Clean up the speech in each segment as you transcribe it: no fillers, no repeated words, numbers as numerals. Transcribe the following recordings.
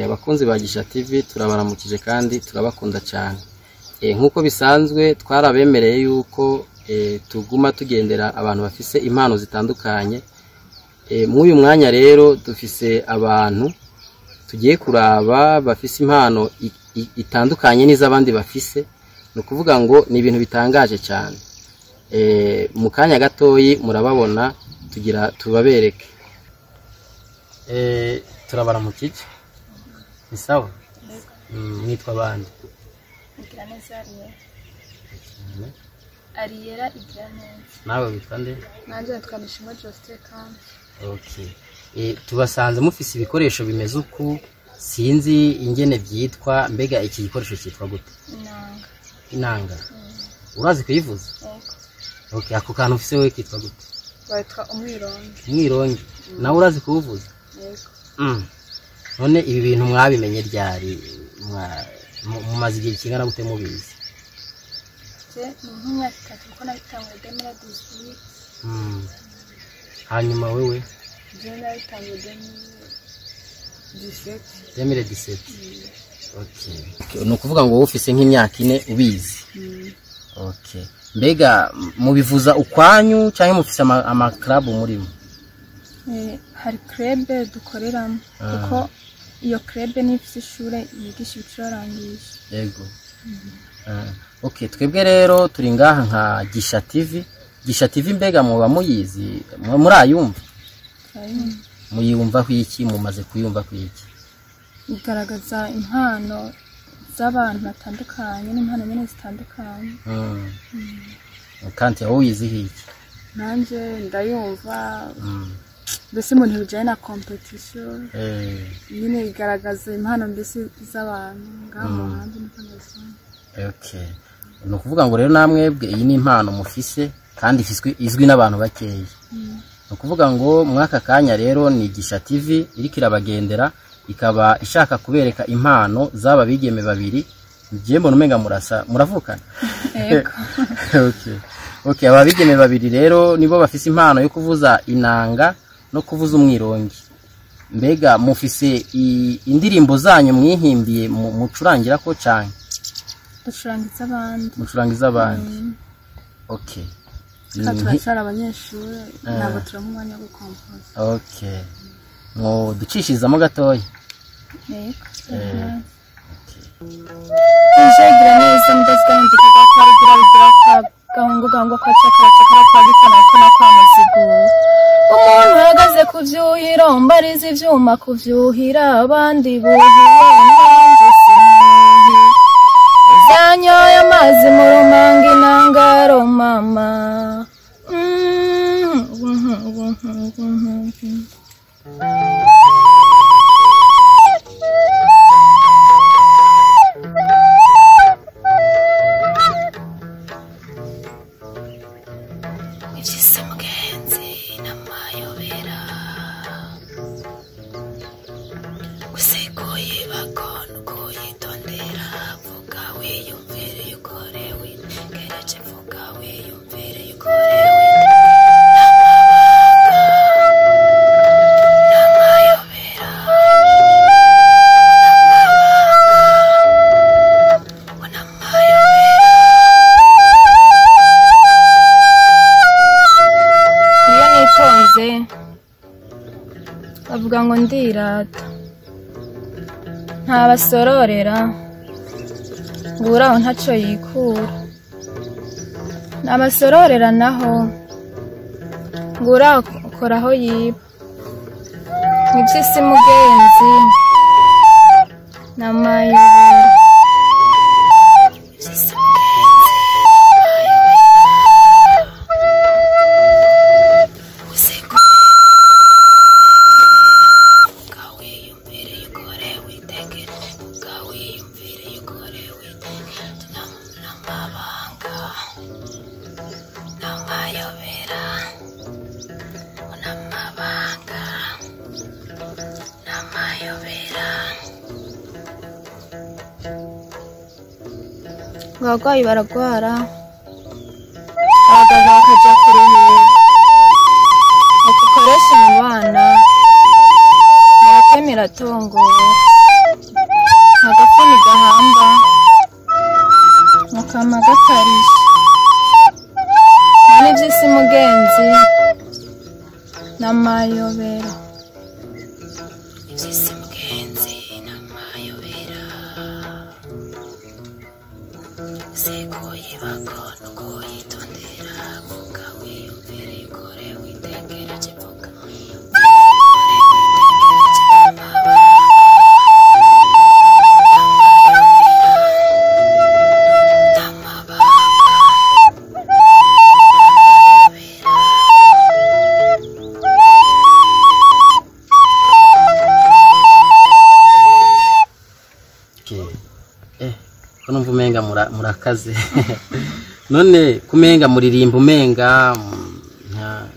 Abakunzi ba Gisha TV turabaramukije kandi turabakunda cyane. Nkuko bisanzwe twarabemereye yuko tuguma tugendera abantu bafise impano zitandukanye. Mu uyu mwanya rero dufise abantu tugiye kuraba bafise impano itandukanye n'izabandi bafise. No kuvuga ngo ni ibintu bitangaje cyane. Mu kanya gatoyi murababona tugira tubabereke. Turabaramukije. Ni sawa? Mwitwa bande? Igraneza Ariera Igraneza. Nawe witwa nde? Nanje natwa Nishimwe Justin kandi. Okay. Tubasanze mufise ibikoresho bimeze uku sinzi ingene byitwa mbega iki gikoresho cyitwa gute? Inanga. Inanga. Urazi kuyivuza? Yego. Okay, ako kantu ufise wewe kitwa gute? Bayitwa umwirongi. Umwirongi. Nawe urazi kuvuza? Yego. None ibi bintu mwabimenye ryari mumaze igihe kingana gute mubizi? Nk'imyaka 3 kuko nabitanguye 2018. Hanyuma wewe? Je nabitanguye 2017. 2017. Okay. No kuvuga ngo ufise nk'imyaka 4 ubizi. Okay. Mbega mubivuza ukwanyu cyangwa mufise ama club murimo? Hari club dukoreramo kuko iyo club nifise ishure yigisha ibicurangisho. Yego. Okay, twebwe rero turi ngaha nka Gisha TV. Gisha TV mbega muba muyizi murayumva? Muyumva kwiki mumaze kuyumva kwiki? Igaragaza impano z'abantu batandukanye n'impano nyene zitandukanye. Kandi wowizi hiki? Nanje ndayumva. Mbese umuntu ujanye na competition nyine igaragaza impano mbese z'abantu ngabo hanze n'ikanazo. Okay. No kuvuga ngo rero namwebwe iyi ni impano mufise kandi izwi n'abantu bakeyi. No kuvuga ngo mwaka kanya rero ni Gisha TV iri kirabagendera ikaba ishaka kubereka impano zaba bigeme babiri. Je mbona umenga muravukana. Yego. Okay. Okay, aba bigeme babiri rero nibo bafise impano yo kuvuza inanga no kuvuza umwirongi. Mbega mufise indirimbo zanyu mwihimbiye mucurangira ko cyane? Ducurangiza abandi. Mucurangiza abandi. Okay. Turashara abanyeshuri nabo turamwanya wo kompoza. Okay. Ngo ducishizamo gatoya. Yego. Nshegera neza ndazga ndikaga kwarigira gahungu kwa cyakara kwa gikona kona kwa muzigura. Umuntu uhagaze kuvyuhira mbariza ivyuma kuvyuhira abandi buhiye nanjye simuhi. Zanyoye amazi mu rumangi nangaro mama. Bavuga ngo ndirata ntabasororera nguraho ntaco yikura nabasororera naho nguraho koraho yiba nivyisi mugenzi namayobera abarwayi baragwara abaganga bakajya kuruhura bakoresha imibana baratemera tongowe agafuni gahamba mukama gakarisha none iby'isi mugenzi n'amayobera iby'isi mugenzi n'amayobera sekoye bakono koyitondera vuga wiyumvire ikore witegereje vuga numva umenga murakaze none kumenga muririmba umenga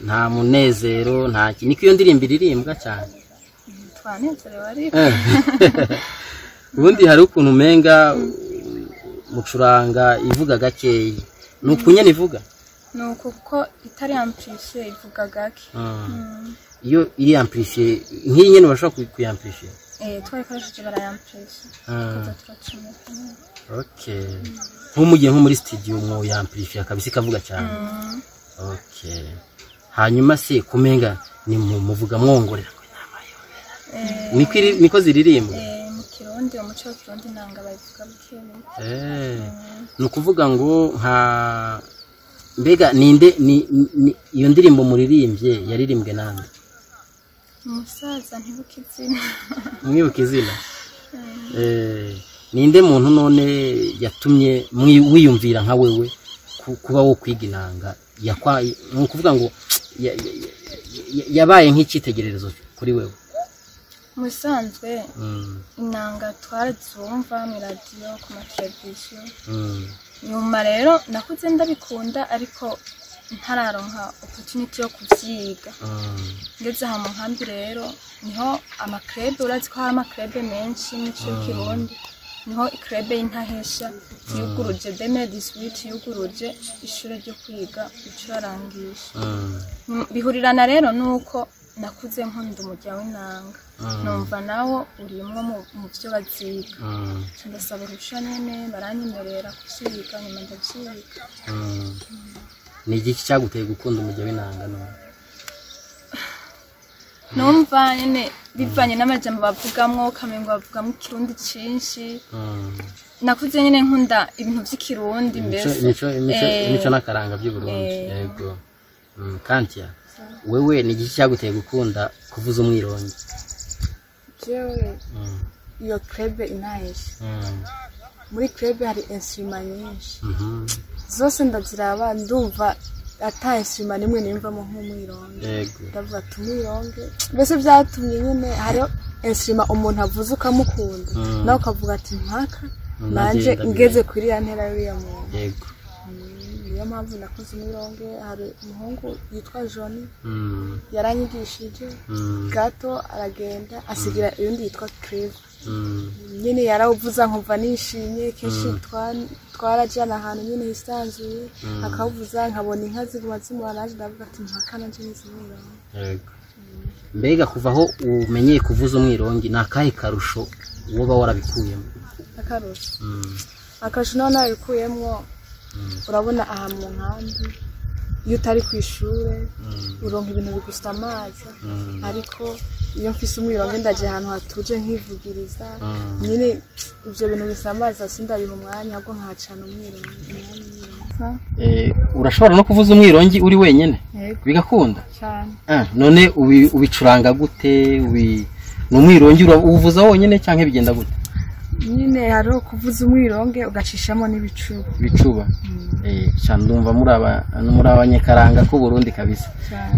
nta munezero nta kintu iyo ndirimbo iririmbwa cyane twanezerewe ariko ubundi hari ukuntu umenga mucuranga ivuga gakeyi ni ukunyene ivuga ni uko itari amplifié ivuga gake iyo iri amplifié nk'iyi nyene bashobora kuyamplifié twarikoresheje barayamplifié okay nk'umugiye nko muri studio mwo yamplifié kabisa ikavuga cyane okay hanyuma se kumenga ni muvuga mwongorera ko inama niko ziririmba mu kirundi umuco wa kirundi nanga bayivuga bukene ni ukuvuga ngo nka mbega ninde iyo ndirimbo muririmbye yaririmbwe nande umusaza ntibuka izina mwibuka izina ninde muntu none yatumye wiyumvira nka wewe kuba wo kwiga inanga ni ukuvuga ngo yabaye nk'icyitegererezo kuri wewe musanzwe inanga twarazumva mu radio ku mateleviziyo nyuma rero nakuze ndabikunda ariko ntararonka opportunity yo kuvyiga ngeze ha mu nkambi rero niho amakrebe urazi ko hari amakrebe menshi n'icyo kirundi niho ikrebe y'intahesha yuguruje 2018 yuguruje ishure ryo kwiga icurarangisha bihurirana rero nuko nakuze nkunda umujya w'inanga numva nawo urimwo mu byo baziga ndasaba urusha nene baranyemerera kuvyiga nyuma ndavyiga ni igiki cyaguteye gukunda umujya w'inanga none numva nyene bivanye n'amajambo bavugamwo kamengo bavugamo ikirundi cinshi nakuze nyene nkunda ibintu by'ikirundi mbese imico n'akaranga by'Uburundi yego Kantia wewe ni igiki cyaguteye gukunda kuvuza umwirongi jewe iyo krebe inahesha muri krebe hari instrument nyinshi zose ndaziraba ndumva ata instrument nimwe nimvamo nk'umwirongi ndavuga tumwironge mbese byatumye nyine hari instrument umuntu avuze ukamukunda nawe ukavuga ati mpaka nanje ngeze kuri ya ntera y'uriya muntu yego niyo mpamvu nakoze umwironge hari umuhungu yitwa Johnny yaranyigishije gato aragenda asigira uyundi yitwa Creve nyine yarawuvuza nkumva nishimye kenshi twarajyana ahantu nyine hisanzuye akavuza nkabona inka ziguma zimura naje ndavuga ati mpaka nanje nizimwironge yego mbega kuva aho umenyeye kuvuza umwirongi ni akahe karusho woba warabikuyemo akarusho naho nabikuyemwo urabona aha mu nkambi iyo utari ku ishure uronka ibintu bigusa amazi ariko iyo mfise umwironge ndaje ahantu hatuje nkivugiriza nyine ibyo bintu bisa amazi sindabiha umwanya ahubwo nkacana umwironge urashobora no kuvuza umwirongi uri wenyene bigakunda cyane none ubicuranga gute ni umwirongi uvuza wonyene cyangwa bigenda gute nyine hariho kuvuza umwironge ugacishamo ibicuba cyane ndumva muri abanyekaranga ko Burundi kabisa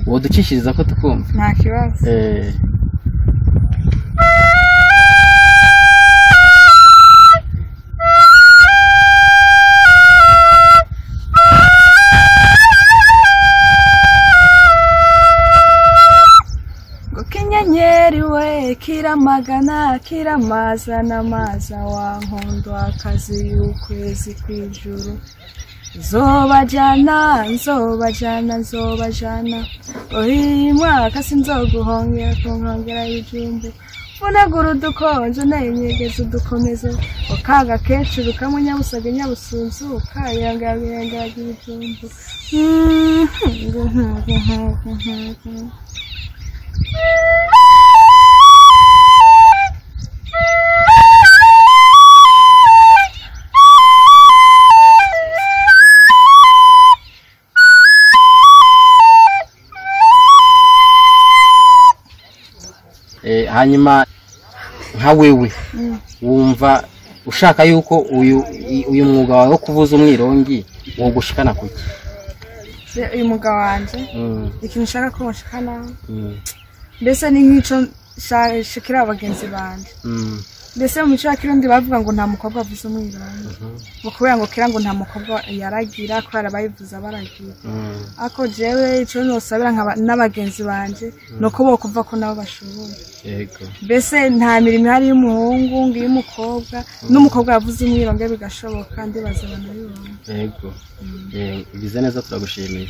uwo ducishiriza ko tukumva nta kibazo Kinyenyeri we kiramagana kiramazana maza wankundwa akazi y'ukwezi kw'ijuru nzobajana uyu mwaka sinzoguhongera ku nkongera y'ijumbu funagura udukonjo nayo nyegeza udukomezo ukaga kecuru kamwe nyabusaga nyabusunzu kayangayenga y'ijumbu hanyuma nka wewe wumva ushaka yuko uyu mwuga wawe wo kuvuza umwirongi wo gushikana kuki uyu mwuga wanje ikintu nshaka ko nshikana mbese ni nk'ico shikira abagenzi banje mbese mu mico ya kirundi bavuga ngo nta mukobwa avuza umwirongi kubera ngo kira ngo nta mukobwa yaragira kubera bayivuza baragira ako jewe ico nosabira n'abagenzi banje nuko bokumva ko nabo bashoboye yego mbese nta mirimo hari y'umuhungu ngiye umukobwa n'umukobwa yavuze umwirongi bigashoboka ndi bazabana y'uwo yego bize neza turagushimiye